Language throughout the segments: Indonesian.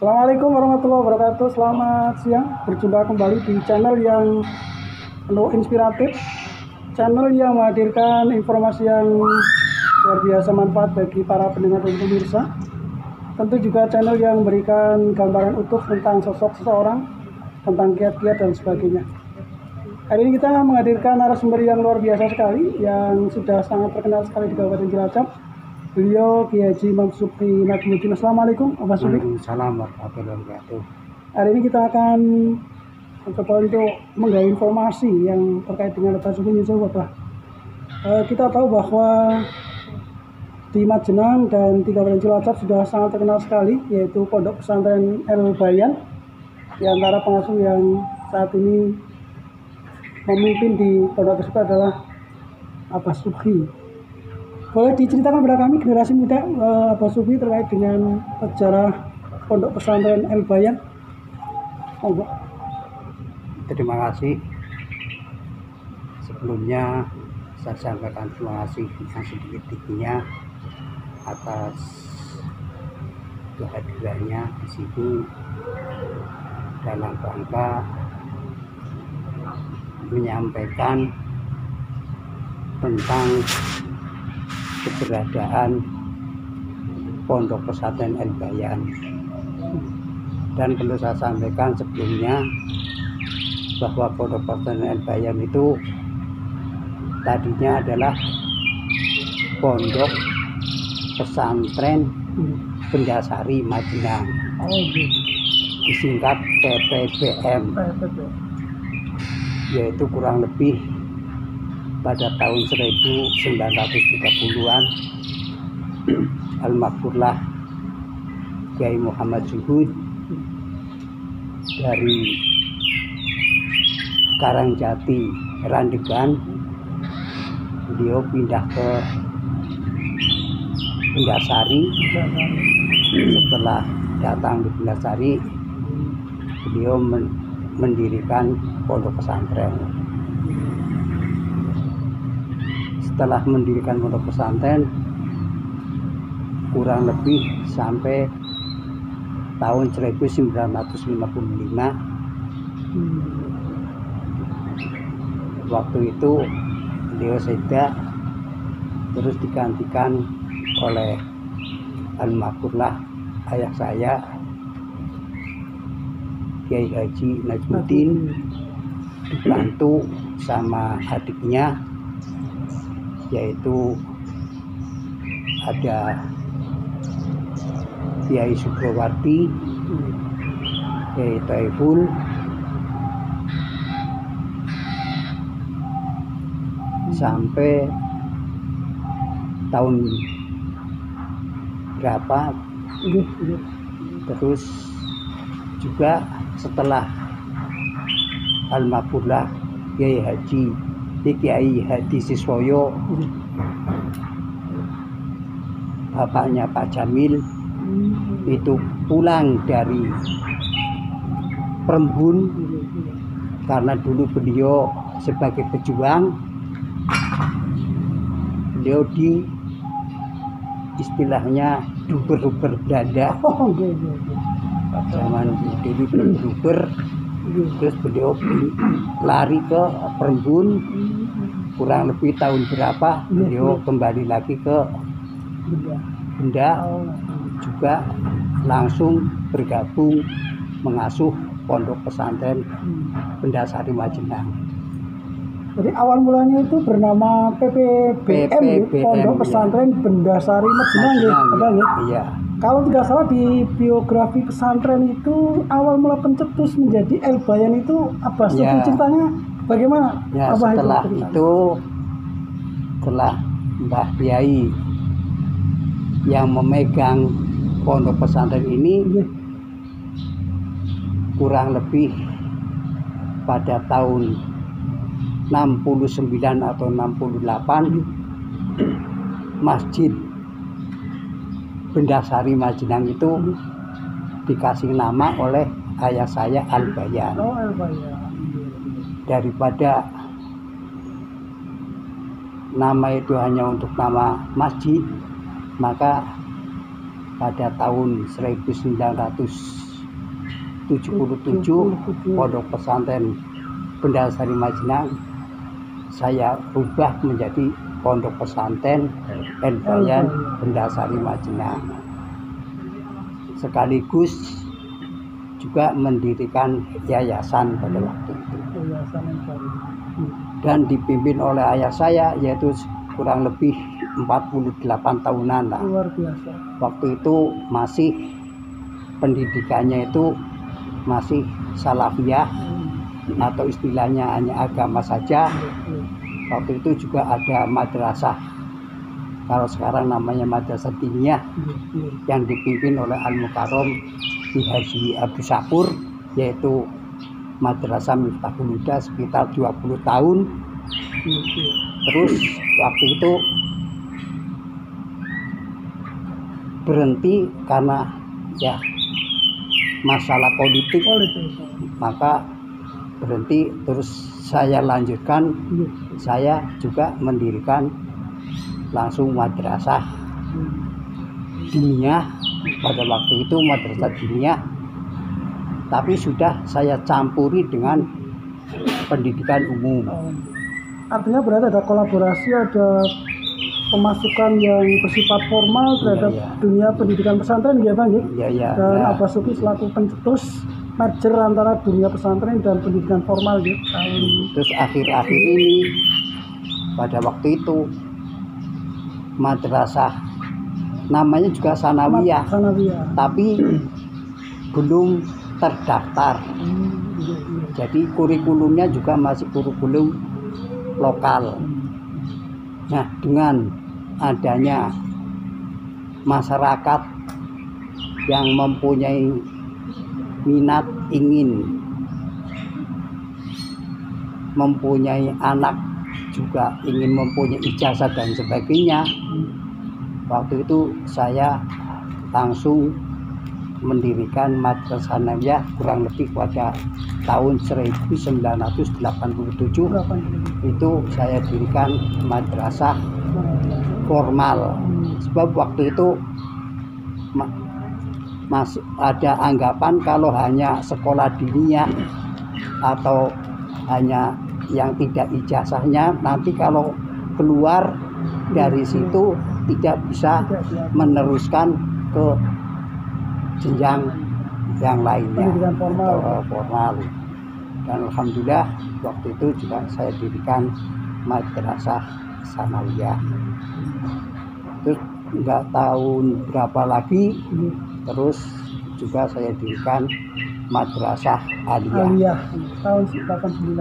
Assalamualaikum warahmatullahi wabarakatuh. Selamat siang. Berjumpa kembali di channel yang penuh inspiratif, channel yang menghadirkan informasi yang luar biasa manfaat bagi para pendengar dan pemirsa. Tentu juga channel yang memberikan gambaran utuh tentang sosok seseorang, tentang kiat-kiat dan sebagainya. Hari ini kita menghadirkan narasumber yang luar biasa sekali, yang sudah sangat terkenal sekali di Kabupaten Cilacap. Beliau Kiai Haji Imam Subhi Najmuddin. Assalamualaikum, Pak Subhi. Waalaikumsalam warahmatullahi wabarakatuh. Hari ini kita akan mencoba untuk menggali informasi yang terkait dengan Pak Subhi ini, Bapak. Kita tahu bahwa di Majenang dan di Kabupaten Cilacap sudah sangat terkenal sekali, yaitu Pondok Pesantren El Bayan, di antara pengasuh yang saat ini memimpin di pondok tersebut adalah Pak Subhi. Boleh diceritakan kepada kami generasi muda Pak Subhi terkait dengan sejarah Pondok Pesantren El Bayan? Terima kasih. Sebelumnya saya sampaikan terima kasih yang sedikit-sedikitnya atas kehadirannya di situ dalam rangka menyampaikan tentang keberadaan Pondok Pesantren El Bayan. Dan perlu saya sampaikan sebelumnya bahwa Pondok Pesantren El Bayan itu tadinya adalah Pondok Pesantren Bendasari Majenang, disingkat PPBM, yaitu kurang lebih pada tahun 1930-an Almarhumlah Kiai Muhammad Zuhud dari Karangjati Randegan, beliau pindah ke Bendasari. Setelah datang di Bendasari, beliau mendirikan pondok pesantren. Setelah mendirikan pondok pesantren kurang lebih sampai tahun 1955, waktu itu beliau seda, terus digantikan oleh almarhumlah ayah saya Kiai Haji Najmuddin, dibantu sama adiknya, yaitu ada Kiai Sugrowarti, Kiai Taiful, sampai tahun berapa. Terus juga setelah almarhumlah Kiai Haji Kiai Hadi Siswoyo, bapaknya Pak Jamil, itu pulang dari Perembun karena dulu beliau sebagai pejuang, beliau di istilahnya duber-duber Belanda. Zaman dulu duber, terus beliau lari ke Perembun, kurang lebih tahun berapa beliau kembali lagi ke Benda, juga langsung bergabung mengasuh Pondok Pesantren Bendasari Majenang. Jadi awal mulanya itu bernama PPBM, Pondok Pesantren Bendasari Majenang, ya? Iya. Kalau tidak salah di biografi pesantren itu awal mula pencetus menjadi El Bayan itu apa sih ceritanya? Bagaimana? Ya, setelah itu Mbah Kiai yang memegang pondok pesantren ini kurang lebih pada tahun 69 atau 68, Masjid Bendasari Majenang itu dikasih nama oleh ayah saya Al Bayan. Daripada nama itu hanya untuk nama masjid, maka pada tahun 1970 77 Pondok Pesantren Bendasari Majenang saya rubah menjadi Pondok Pesantren El Bayan Bendasari Majenang, sekaligus juga mendirikan yayasan pada waktu itu, dan dipimpin oleh ayah saya, yaitu kurang lebih 48 tahunan lah. Luar biasa. Waktu itu masih pendidikannya itu masih salafiyah atau istilahnya hanya agama saja. Waktu itu juga ada madrasah, kalau sekarang namanya madrasah diniyah, yang dipimpin oleh Al-Mukarram Ki Haji Abdus Syakur, yaitu madrasah Miftahul Huda sekitar 20 tahun. Terus waktu itu berhenti karena ya masalah politik, maka berhenti. Terus saya lanjutkan, saya juga mendirikan langsung madrasah diniyah. Pada waktu itu madrasah diniyah, tapi sudah saya campuri dengan pendidikan umum. Artinya berarti ada kolaborasi, ada pemasukan yang bersifat formal terhadap dunia pendidikan pesantren, ya Bang, ya? Dan Abah Suki selaku pencetus merger antara dunia pesantren dan pendidikan formal, ya. Terus akhir-akhir ini pada waktu itu madrasah namanya juga sanawiyah, tapi belum terdaftar. Jadi kurikulumnya juga masih kurikulum lokal. Nah, dengan adanya masyarakat yang mempunyai minat ingin mempunyai anak, juga ingin mempunyai ijazah dan sebagainya, waktu itu saya langsung mendirikan madrasah sanawiyah kurang lebih pada tahun 1987. Itu saya dirikan madrasah formal, sebab waktu itu masih ada anggapan kalau hanya sekolah diniyah atau hanya yang tidak ijazahnya, nanti kalau keluar dari situ tidak bisa meneruskan ke jenjang yang lainnya, pendidikan formal. Dan alhamdulillah waktu itu juga saya dirikan madrasah sanawiyah. Terus nggak tahun berapa lagi, terus juga saya dirikan madrasah aliyah tahun 89,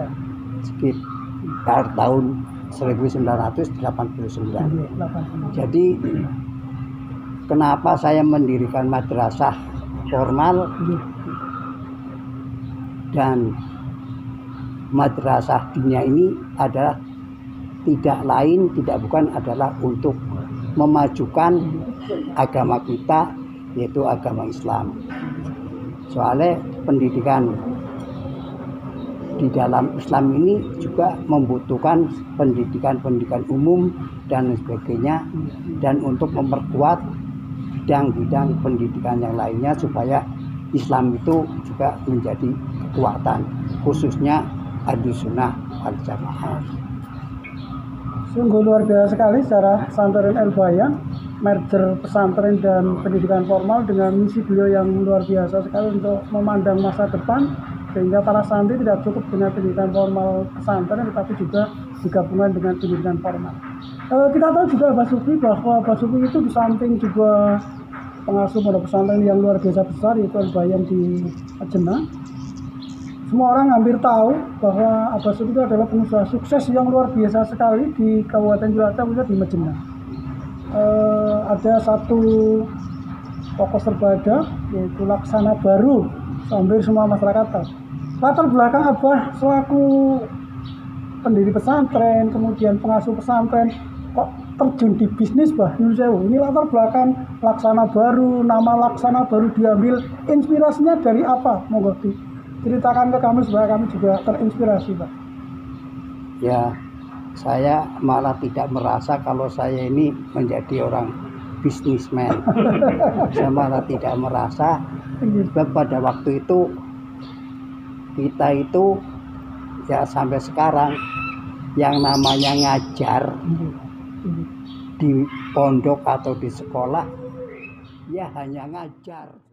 sekitar tahun 1989. Jadi kenapa saya mendirikan madrasah formal dan madrasah diniyah ini adalah tidak bukan adalah untuk memajukan agama kita, yaitu agama Islam. Soalnya pendidikan di dalam Islam ini juga membutuhkan pendidikan umum dan sebagainya, dan untuk memperkuat bidang-bidang pendidikan yang lainnya supaya Islam itu juga menjadi kekuatan, khususnya Ahlus Sunnah wal Jamaah. Sungguh luar biasa sekali secara pesantren El Bayan, merger pesantren dan pendidikan formal dengan misi beliau yang luar biasa sekali untuk memandang masa depan, sehingga para santri tidak cukup dengan pendidikan formal pesantren, tetapi juga digabungkan dengan pendidikan formal. Kita tahu juga Abah Suki bahwa Abah Suki itu di samping juga pengasuh pondok pesantren yang luar biasa besar, yaitu El Bayan di Majenang. Semua orang hampir tahu bahwa Abah Suki itu adalah pengusaha sukses yang luar biasa sekali di Kabupaten Cilacap, khususnya di Majenang. Ada satu toko serbada, yaitu Laksana Baru, hampir semua masyarakat tahu. Latar belakang Abah selaku pendiri pesantren, kemudian pengasuh pesantren, kok terjun di bisnis, Bah? Ini latar belakang Laksana Baru, nama Laksana Baru diambil inspirasinya dari apa? Monggo ceritakan ke kami supaya kami juga terinspirasi, Pak. Ya, saya malah tidak merasa kalau saya ini menjadi orang bisnismen. Saya malah tidak merasa, sebab pada waktu itu kita itu ya sampai sekarang yang namanya ngajar di pondok atau di sekolah ya hanya ngajar.